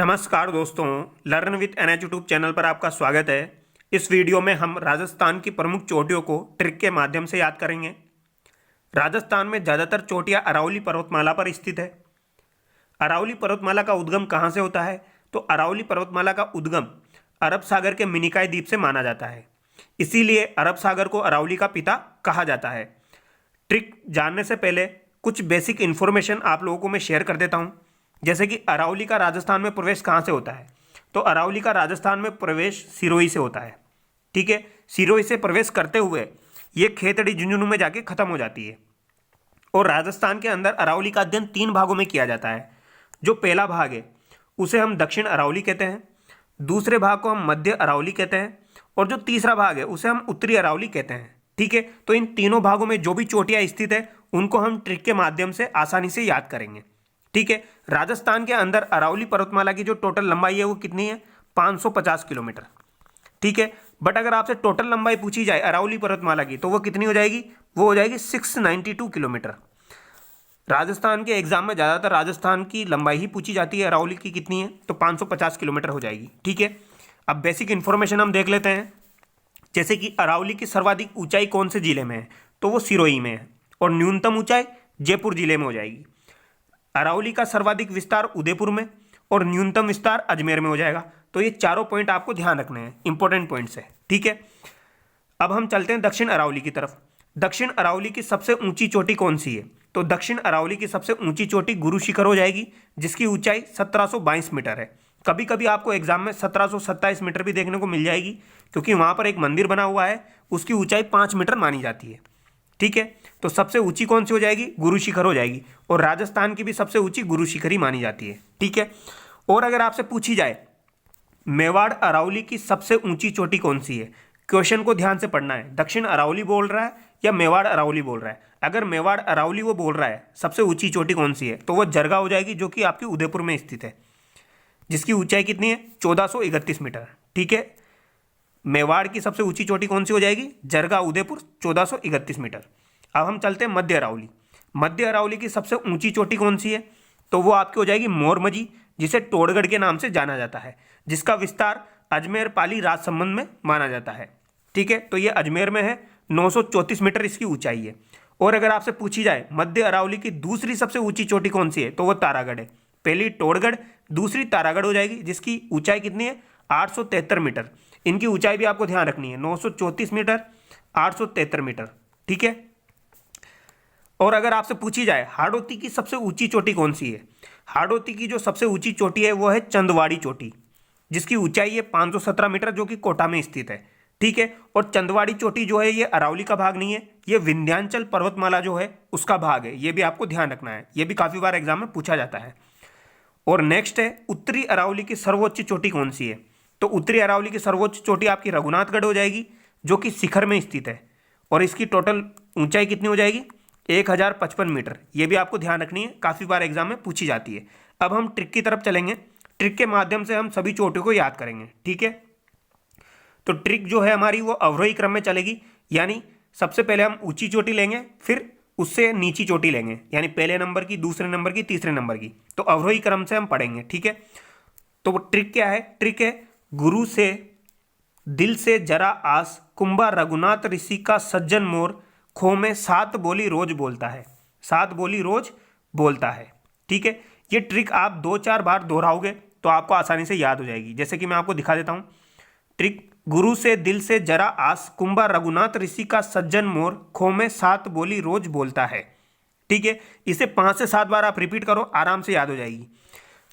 नमस्कार दोस्तों, learn with NH YouTube channel पर आपका स्वागत है। इस वीडियो में हम राजस्थान की प्रमुख चोटियों को ट्रिक के माध्यम से याद करेंगे। राजस्थान में ज़्यादातर चोटियाँ अरावली पर्वतमाला पर स्थित है। अरावली पर्वतमाला का उद्गम कहाँ से होता है? तो अरावली पर्वतमाला का उद्गम अरब सागर के मिनिकॉय द्वीप से माना जाता है। इसीलिए अरब सागर को अरावली का पिता कहा जाता है। ट्रिक जानने से पहले कुछ बेसिक इन्फॉर्मेशन आप लोगों को मैं शेयर कर देता हूँ। जैसे कि अरावली का राजस्थान में प्रवेश कहाँ से होता है? तो अरावली का राजस्थान में प्रवेश सिरोही से होता है। ठीक है, सिरोही से प्रवेश करते हुए ये खेतड़ी झुंझुनू में जाके खत्म हो जाती है। और राजस्थान के अंदर अरावली का अध्ययन 3 भागों में किया जाता है। जो पहला भाग है उसे हम दक्षिण अरावली कहते हैं, दूसरे भाग को हम मध्य अरावली कहते हैं, और जो तीसरा भाग है उसे हम उत्तरी अरावली कहते हैं। ठीक है, तो इन तीनों भागों में जो भी चोटियाँ स्थित है उनको हम ट्रिक के माध्यम से आसानी से याद करेंगे। ठीक है, राजस्थान के अंदर अरावली पर्वतमाला की जो टोटल लंबाई है वो कितनी है? 550 किलोमीटर। ठीक है, बट अगर आपसे टोटल लंबाई पूछी जाए अरावली पर्वतमाला की तो वो कितनी हो जाएगी? वो हो जाएगी 692 किलोमीटर। राजस्थान के एग्जाम में ज़्यादातर राजस्थान की लंबाई ही पूछी जाती है, अरावली की कितनी है? तो 550 किलोमीटर हो जाएगी। ठीक है, अब बेसिक इन्फॉर्मेशन हम देख लेते हैं। जैसे कि अरावली की सर्वाधिक ऊंचाई कौन से जिले में है? तो वो सिरोही में है, और न्यूनतम ऊंचाई जयपुर जिले में हो जाएगी। अरावली का सर्वाधिक विस्तार उदयपुर में और न्यूनतम विस्तार अजमेर में हो जाएगा। तो ये चारों पॉइंट आपको ध्यान रखने हैं, इंपॉर्टेंट पॉइंट्स है। ठीक है, अब हम चलते हैं दक्षिण अरावली की तरफ। दक्षिण अरावली की सबसे ऊंची चोटी कौन सी है? तो दक्षिण अरावली की सबसे ऊंची चोटी गुरु शिखर हो जाएगी, जिसकी ऊंचाई 1722 मीटर है। कभी कभी आपको एग्जाम में 1727 मीटर भी देखने को मिल जाएगी, क्योंकि वहाँ पर एक मंदिर बना हुआ है, उसकी ऊंचाई 5 मीटर मानी जाती है। ठीक है, तो सबसे ऊंची कौन सी हो जाएगी? गुरु शिखर हो जाएगी, और राजस्थान की भी सबसे ऊंची गुरु शिखर ही मानी जाती है। ठीक है, और अगर आपसे पूछी जाए मेवाड़ अरावली की सबसे ऊंची चोटी कौन सी है? क्वेश्चन को ध्यान से पढ़ना है। दक्षिण अरावली बोल रहा है या मेवाड़ अरावली बोल रहा है? अगर मेवाड़ अरावली वो बोल रहा है सबसे ऊंची चोटी कौन सी है, तो वो जरगा हो जाएगी, जो कि आपकी उदयपुर में स्थित है, जिसकी ऊंचाई कितनी है? 1431 मीटर। ठीक है, मेवाड़ की सबसे ऊंची चोटी कौन सी हो जाएगी? जरगा उदयपुर, 1431 मीटर। अब हम चलते हैं मध्य अरावली। मध्य अरावली की सबसे ऊंची चोटी कौन सी है? तो वो आपकी हो जाएगी मोरमजी, जिसे टोड़गढ़ के नाम से जाना जाता है, जिसका विस्तार अजमेर पाली राजसमंद में माना जाता है। ठीक है, तो ये अजमेर में है, 934 मीटर इसकी ऊंचाई है। और अगर आपसे पूछी जाए मध्य अरावली की दूसरी सबसे ऊंची चोटी कौन सी है, तो वो तारागढ़ है। पहली टोड़गढ़, दूसरी तारागढ़ हो जाएगी, जिसकी ऊंचाई कितनी है? 873 मीटर। इनकी ऊंचाई भी आपको ध्यान रखनी है, 934 मीटर, 873 मीटर। ठीक है, और अगर आपसे पूछी जाए हाड़ौती की सबसे ऊंची चोटी कौन सी है? हाड़ौती की जो सबसे ऊंची चोटी है वो है चंदवाड़ी चोटी, जिसकी ऊंचाई है 517 मीटर, जो कि कोटा में स्थित है। ठीक है, और चंदवाड़ी चोटी जो है ये अरावली का भाग नहीं है, ये विंध्याचल पर्वतमाला जो है उसका भाग है। ये भी आपको ध्यान रखना है, ये भी काफ़ी बार एग्जाम में पूछा जाता है। और नेक्स्ट है उत्तरी अरावली की सर्वोच्च चोटी कौन सी है? तो उत्तरी अरावली की सर्वोच्च चोटी आपकी रघुनाथगढ़ हो जाएगी, जो कि शिखर में स्थित है, और इसकी टोटल ऊंचाई कितनी हो जाएगी? 1055 मीटर। ये भी आपको ध्यान रखनी है, काफ़ी बार एग्जाम में पूछी जाती है। अब हम ट्रिक की तरफ चलेंगे। ट्रिक के माध्यम से हम सभी चोटियों को याद करेंगे। ठीक है, तो ट्रिक जो है हमारी वो अवरोही क्रम में चलेगी, यानी सबसे पहले हम ऊंची चोटी लेंगे, फिर उससे नीची चोटी लेंगे, यानी पहले नंबर की, दूसरे नंबर की, तीसरे नंबर की। तो अवरोही क्रम से हम पढ़ेंगे। ठीक है, तो वो ट्रिक क्या है? ट्रिक है गुरु से दिल से जरा आस, कुंभा रघुनाथ ऋषि का सज्जन मोर, खो में 7 बोली रोज बोलता है। 7 बोली रोज बोलता है। ठीक है, ये ट्रिक आप 2-4 बार दोहराओगे तो आपको आसानी से याद हो जाएगी। जैसे कि मैं आपको दिखा देता हूँ। ट्रिक गुरु से दिल से जरा आस, कुंभा रघुनाथ ऋषि का सज्जन मोर, खो में 7 बोली रोज बोलता है। ठीक है, इसे 5 से 7 बार आप रिपीट करो, आराम से याद हो जाएगी।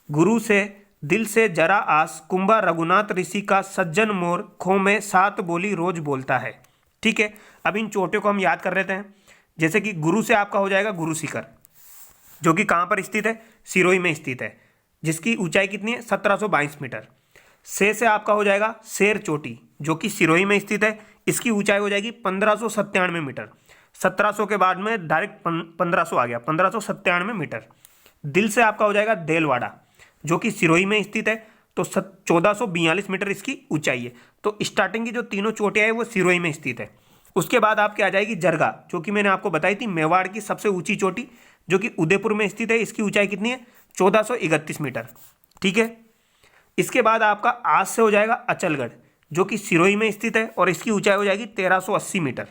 गुरु से दिल से जरा आस, कुंभा रघुनाथ ऋषि का सज्जन मोर, खो में 7 बोली रोज बोलता है। ठीक है, अब इन चोटियों को हम याद कर लेते हैं। जैसे कि गुरु से आपका हो जाएगा गुरु शिखर, जो कि कहाँ पर स्थित है? सिरोही में स्थित है, जिसकी ऊंचाई कितनी है? 1722 मीटर। से आपका हो जाएगा शेर चोटी, जो कि सिरोही में स्थित है, इसकी ऊंचाई हो जाएगी 1597 मीटर। 1700 के बाद में डायरेक्ट 1500 आ गया, 1597 मीटर। दिल से आपका हो जाएगा देलवाड़ा, जो कि सिरोही में स्थित है, तो 1442 मीटर इसकी ऊंचाई है। तो स्टार्टिंग की जो तीनों चोटियाँ है वो सिरोही में स्थित है। उसके बाद आपके आ जाएगी जरगा, जो कि मैंने आपको बताई थी मेवाड़ की सबसे ऊंची चोटी, जो कि उदयपुर में स्थित है। इसकी ऊंचाई कितनी है? 1431 मीटर। ठीक है, इसके बाद आपका आज से हो जाएगा अचलगढ़, जो कि सिरोही में स्थित है और इसकी ऊंचाई हो जाएगी 1380 मीटर।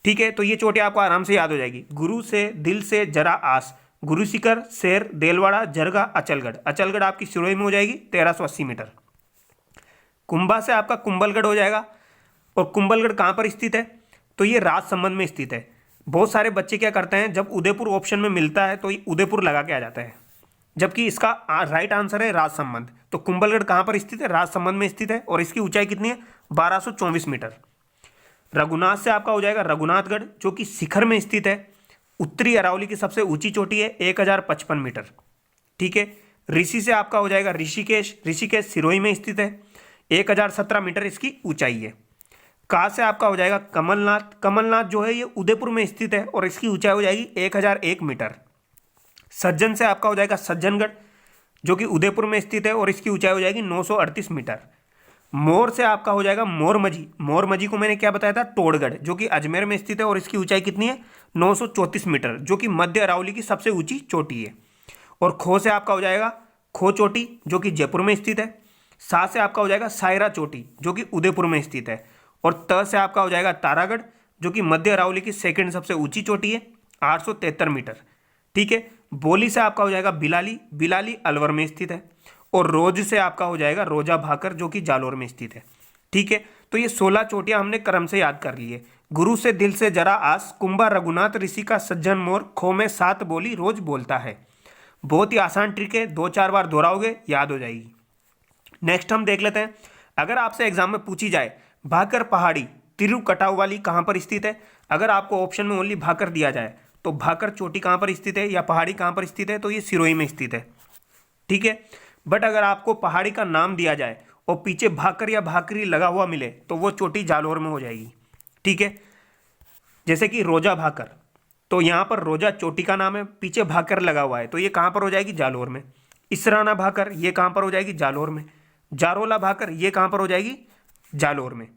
ठीक है, तो ये चोटियाँ आपको आराम से याद हो जाएगी। गुरु से, दिल से, जरा, आस, गुरु शिखर, शेर, देलवाड़ा, जरगा, अचलगढ़। अचलगढ़ आपकी सिरोही में हो जाएगी 1380 मीटर। कुंभा से आपका कुंभलगढ़ हो जाएगा। और कुंभलगढ़ कहाँ पर स्थित है? तो ये राजसमंद में स्थित है। बहुत सारे बच्चे क्या करते हैं, जब उदयपुर ऑप्शन में मिलता है तो ये उदयपुर लगा के आ जाता है, जबकि इसका राइट आंसर है राजसमंद। तो कुंभलगढ़ कहाँ पर स्थित है? राजसमंद में स्थित है और इसकी ऊंचाई कितनी है? 1224 मीटर। रघुनाथ से आपका हो जाएगा रघुनाथगढ़, जो कि शिखर में स्थित है। उत्तरी अरावली की सबसे ऊंची चोटी है 1055 मीटर। ठीक है, ऋषि से आपका हो जाएगा ऋषिकेश। ऋषिकेश सिरोही में स्थित है, 1017 मीटर इसकी ऊंचाई है। का से आपका हो जाएगा कमलनाथ। कमलनाथ जो है ये उदयपुर में स्थित है और इसकी ऊंचाई हो जाएगी 1001 मीटर। सज्जन से आपका हो जाएगा सज्जनगढ़, जो कि उदयपुर में स्थित है और इसकी ऊंचाई हो जाएगी 938 मीटर। मोर से आपका हो जाएगा मोरमजी। मोरमजी को मैंने क्या बताया था? टोड़गढ़, जो कि अजमेर में स्थित है और इसकी ऊंचाई कितनी है? 934 मीटर, जो कि मध्य अरावली की सबसे ऊंची चोटी है। और खो से आपका हो जाएगा खो चोटी, जो कि जयपुर में स्थित है। सा से आपका हो जाएगा सायरा चोटी, जो कि उदयपुर में स्थित है। और त से आपका हो जाएगा तारागढ़, जो कि मध्य अरावली की सेकंड सबसे ऊंची चोटी है, 873 मीटर। ठीक है, बोली से आपका हो जाएगा बिलाली। बिलाली अलवर में स्थित है। और रोज से आपका हो जाएगा रोजा भाकर, जो कि जालोर में स्थित है। ठीक है, तो ये 16 चोटियां हमने क्रम से याद कर ली है। गुरु से, दिल से, जरा, आस, कुंभा, रघुनाथ, ऋषि का, सज्जन, मोर, खो में 7 बोली रोज बोलता है। बहुत ही आसान ट्रिक है, 2-4 बार दोहराओगे याद हो जाएगी। नेक्स्ट हम देख लेते हैं, अगर आपसे एग्जाम में पूछी जाए भाकर पहाड़ी तिरुकटावाली कहाँ पर स्थित है, अगर आपको ऑप्शन में ओनली भाकर दिया जाए तो भाकर चोटी कहाँ पर स्थित है या पहाड़ी कहाँ पर स्थित है, तो ये सिरोही में स्थित है। ठीक है, बट अगर आपको पहाड़ी का नाम दिया जाए और पीछे भाकर या भाकरी लगा हुआ मिले तो वो चोटी जालोर में हो जाएगी। ठीक है, जैसे कि रोजा भाकर, तो यहाँ पर रोजा चोटी का नाम है, पीछे भाकर लगा हुआ है, तो ये कहाँ पर हो जाएगी? जालोर में। इसराना भाकर ये कहाँ पर हो जाएगी? जालोर में। जारोला भाकर ये कहाँ पर हो जाएगी? जालोर में।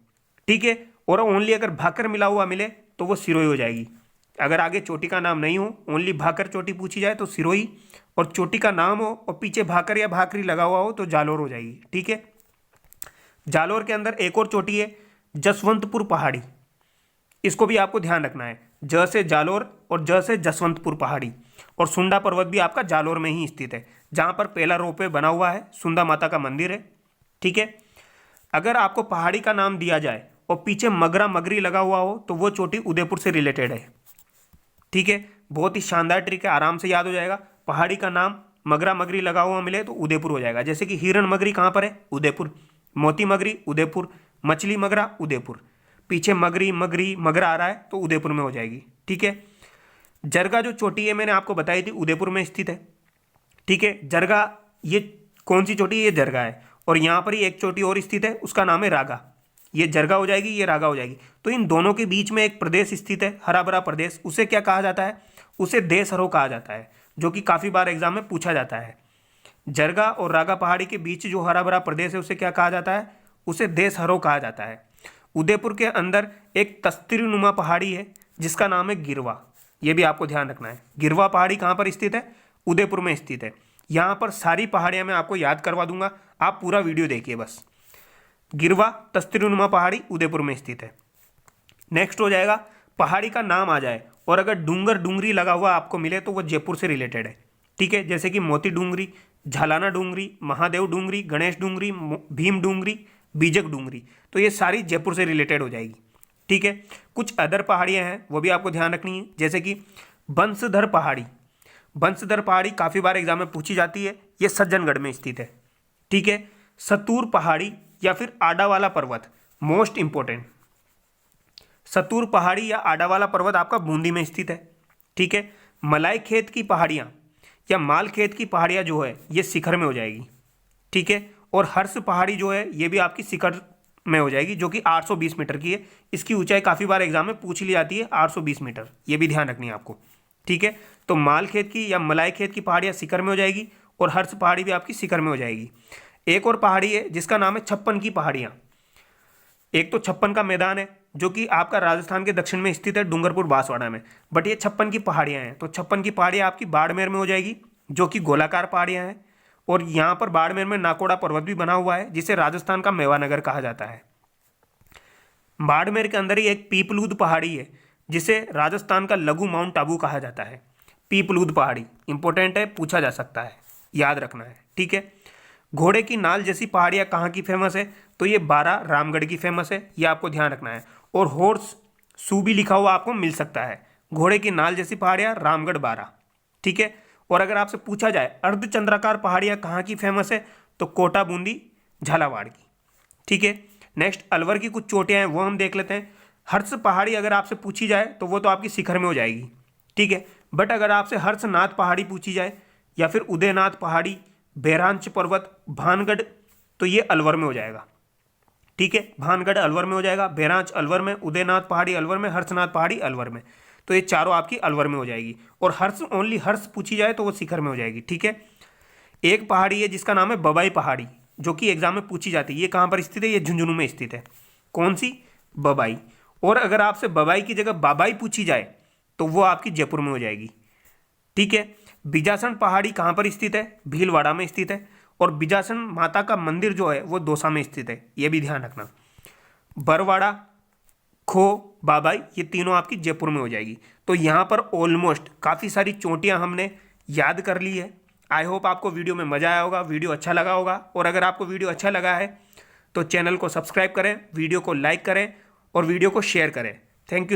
ठीक है, और ओनली अगर भाकर मिला हुआ मिले तो वो सिरोही हो जाएगी। अगर आगे चोटी का नाम नहीं हो, ओनली भाकर चोटी पूछी जाए तो सिरोही, और चोटी का नाम हो और पीछे भाकर या भाकरी लगा हुआ हो तो जालोर हो जाएगी। ठीक है, जालोर के अंदर एक और चोटी है जसवंतपुर पहाड़ी, इसको भी आपको ध्यान रखना है। ज से जालोर और ज से जसवंतपुर पहाड़ी। और सुंडा पर्वत भी आपका जालोर में ही स्थित है, जहाँ पर पहला रोपवे बना हुआ है, सुंदा माता का मंदिर है। ठीक है, अगर आपको पहाड़ी का नाम दिया जाए और पीछे मगरा मगरी लगा हुआ हो तो वो चोटी उदयपुर से रिलेटेड है। ठीक है, बहुत ही शानदार ट्रिक है, आराम से याद हो जाएगा। पहाड़ी का नाम मगरा मगरी लगा हुआ मिले तो उदयपुर हो जाएगा। जैसे कि हिरण मगरी कहाँ पर है? उदयपुर। मोती मगरी उदयपुर। मछली मगरा उदयपुर। पीछे मगरी मगरी मगरा आ रहा है तो उदयपुर में हो जाएगी। ठीक है, जरगा जो चोटी है मैंने आपको बताई थी उदयपुर में स्थित है। ठीक है, जरगा ये कौन सी चोटी है? ये जरगा है। और यहाँ पर ही एक चोटी और स्थित है, उसका नाम है रागा। ये जरगा हो जाएगी, ये रागा हो जाएगी। तो इन दोनों के बीच में एक प्रदेश स्थित है, हरा भरा प्रदेश, उसे क्या कहा जाता है? उसे देशहरो कहा जाता है, जो कि काफ़ी बार एग्जाम में पूछा जाता है। जरगा और रागा पहाड़ी के बीच जो हरा भरा प्रदेश है उसे क्या कहा जाता है? उसे देशहरो कहा जाता है। उदयपुर के अंदर एक तस्तिरनुमा पहाड़ी है जिसका नाम है गिरवा, ये भी आपको ध्यान रखना है। गिरवा पहाड़ी कहाँ पर स्थित है? उदयपुर में स्थित है। यहाँ पर सारी पहाड़ियाँ मैं आपको याद करवा दूंगा, आप पूरा वीडियो देखिए बस। गिरवा तस्तिरनुमा पहाड़ी उदयपुर में स्थित है। नेक्स्ट हो जाएगा, पहाड़ी का नाम आ जाए और अगर डूंगर डूंगरी लगा हुआ आपको मिले तो वो जयपुर से रिलेटेड है। ठीक है, जैसे कि मोती डूंगरी, झालाना डूंगरी, महादेव डूंगरी, गणेश डूंगरी, भीम डूंगरी, बीजक डूंगरी, तो ये सारी जयपुर से रिलेटेड हो जाएगी। ठीक है, कुछ अदर पहाड़ियाँ हैं वो भी आपको ध्यान रखनी है, जैसे कि बंसधर पहाड़ी। बंसधर पहाड़ी काफ़ी बार एग्जाम में पूछी जाती है, ये सज्जनगढ़ में स्थित है। ठीक है, सतूर पहाड़ी या फिर आडावाला पर्वत, मोस्ट इंपॉर्टेंट। सतूर पहाड़ी या आडावाला पर्वत आपका बूंदी में स्थित है। ठीक है, मलाई खेत की पहाड़ियाँ या माल खेत की पहाड़ियाँ जो है ये शिखर में हो जाएगी। ठीक है, और हर्ष पहाड़ी जो है ये भी आपकी शिखर में हो जाएगी, जो कि 820 मीटर की है। इसकी ऊंचाई काफ़ी बार एग्जाम में पूछ ली जाती है, 820 मीटर, ये भी ध्यान रखनी है आपको। ठीक है, तो माल खेत की या मलाई खेत की पहाड़ियाँ शिखर में हो जाएगी और हर्ष पहाड़ी भी आपकी शिखर में हो जाएगी। एक और पहाड़ी है जिसका नाम है छप्पन की पहाड़ियाँ। एक तो छप्पन का मैदान है जो कि आपका राजस्थान के दक्षिण में स्थित है, डूंगरपुर बांसवाड़ा में, बट ये छप्पन की पहाड़ियाँ हैं। तो छप्पन की पहाड़ियाँ आपकी बाड़मेर में हो जाएगी, जो कि गोलाकार पहाड़ियाँ हैं। और यहाँ पर बाड़मेर में नाकोड़ा पर्वत भी बना हुआ है जिसे राजस्थान का मेवानगर कहा जाता है। बाड़मेर के अंदर ही एक पीपलूद पहाड़ी है जिसे राजस्थान का लघु माउंट आबू कहा जाता है। पीपलूद पहाड़ी इंपॉर्टेंट है, पूछा जा सकता है, याद रखना है, ठीक है। घोड़े की नाल जैसी पहाड़ियाँ कहाँ की फेमस है, तो ये बारा रामगढ़ की फेमस है, ये आपको ध्यान रखना है। और हॉर्स सू भी लिखा हुआ आपको मिल सकता है। घोड़े की नाल जैसी पहाड़ियाँ रामगढ़ बारा, ठीक है। और अगर आपसे पूछा जाए अर्धचंद्राकार पहाड़ियाँ कहाँ की फेमस है, तो कोटा बूंदी झालावाड़ की, ठीक है। नेक्स्ट अलवर की कुछ चोटियाँ हैं वो हम देख लेते हैं। हर्ष पहाड़ी अगर आपसे पूछी जाए तो वो तो आपकी शिखर में हो जाएगी, ठीक है। बट अगर आपसे हर्षनाथ पहाड़ी पूछी जाए या फिर उदयनाथ पहाड़ी, बैरांच पर्वत, भानगढ़, तो ये अलवर में हो जाएगा, ठीक है। भानगढ़ अलवर में हो जाएगा, बैरांच अलवर में, उदयनाथ पहाड़ी अलवर में, हर्षनाथ पहाड़ी अलवर में, तो ये चारों आपकी अलवर में हो जाएगी। और हर्ष ओनली हर्ष पूछी जाए तो वो शिखर में हो जाएगी, ठीक है। एक पहाड़ी है जिसका नाम है बबाई पहाड़ी, जो कि एग्जाम में पूछी जाती है। ये कहाँ पर स्थित है, ये झुंझुनू में स्थित है। कौन सी, बबाई। और अगर आपसे बबाई की जगह बाबाई पूछी जाए तो वो आपकी जयपुर में हो जाएगी, ठीक है। बिजासन पहाड़ी कहाँ पर स्थित है, भीलवाड़ा में स्थित है। और बिजासन माता का मंदिर जो है वो दौसा में स्थित है, ये भी ध्यान रखना। बरवाड़ा, खो, बाबाई, ये तीनों आपकी जयपुर में हो जाएगी। तो यहाँ पर ऑलमोस्ट काफ़ी सारी चोटियाँ हमने याद कर ली है। आई होप आपको वीडियो में मज़ा आया होगा, वीडियो अच्छा लगा होगा। और अगर आपको वीडियो अच्छा लगा है तो चैनल को सब्सक्राइब करें, वीडियो को लाइक करें और वीडियो को शेयर करें। Thank you.